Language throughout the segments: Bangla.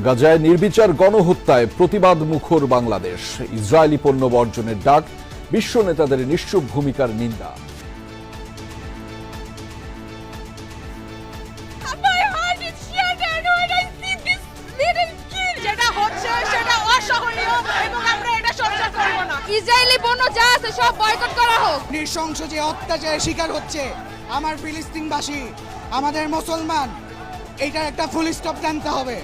গাজায় নির্বিচার গণহত্যায় প্রতিবাদ মুখর বাংলাদেশ। ইসরায়েলি পণ্য বর্জনের ডাক, বিশ্ব নেতাদের নিশ্চুপ ভূমিকার নিন্দা। ইসরায়েলি পণ্য যা আছে সব বয়কট করা হোক। নৃশংস যে অত্যাচারের শিকার হচ্ছে আমার ফিলিস্তিনবাসী, আমাদের মুসলমান, এইটার একটা ফুল স্টপ টানতে হবে।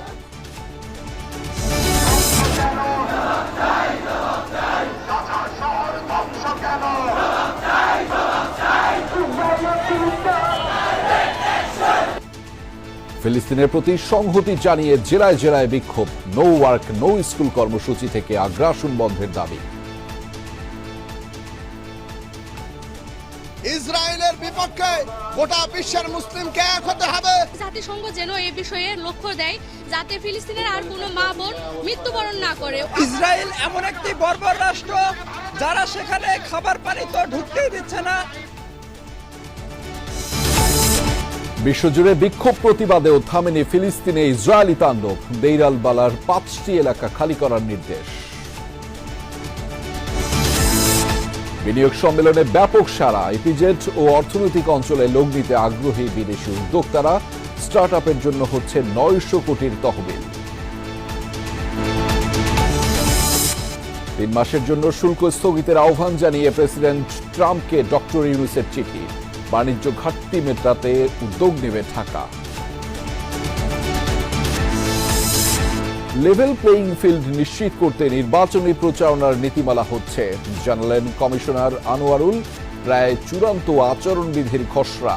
ফিলিস্তিনের প্রতি সংহতি জানিয়ে জেলায় জেলায় বিক্ষোভ। নো ওয়ার্ক নো স্কুল কর্মসূচি থেকে আগ্রাসন বন্ধের দাবি। ইসরায়েলের বিপক্ষে গোটা বিশ্বের মুসলিমকে এক হতে হবে। জাতিসংঘ যেন এই বিষয়ে লক্ষ্য দেয়, যাতে ফিলিস্তিনের আর কোনো মা বোন মৃত্যুবরণ না করে। ইসরায়েল এমন একটি বর্বর রাষ্ট্র, যারা সেখানে খাবার পানি তো ঢুকতেই দিচ্ছে না। বিশ্বজুড়ে বিক্ষোভ প্রতিবাদেও থামেনি ফিলিস্তিনে ইসরায়েলি তাণ্ডব। দেইর আল বালার 5টি এলাকা খালি করার নির্দেশ। বিনিয়োগ সম্মেলনে ব্যাপক সাড়া। ইপিজেড ও অর্থনৈতিক অঞ্চলে লোক নিতে আগ্রহী বিদেশি উদ্যোক্তারা। স্টার্ট আপের জন্য হচ্ছে 900 কোটির তহবিল। 3 মাসের জন্য শুল্ক স্থগিতের আহ্বান জানিয়ে প্রেসিডেন্ট ট্রাম্পকে ডক্টর ইউনূসের চিঠি। বাণিজ্য ঘাটতি মেটাতে উদ্যোগ নেবে ঢাকা। লেভেল প্লেইং ফিল্ড নিশ্চিত করতে নির্বাচনী প্রচারণার নীতিমালা হচ্ছে, জানালেন কমিশনার আনোয়ারুল। প্রায় চূড়ান্ত আচরণবিধির খসড়া।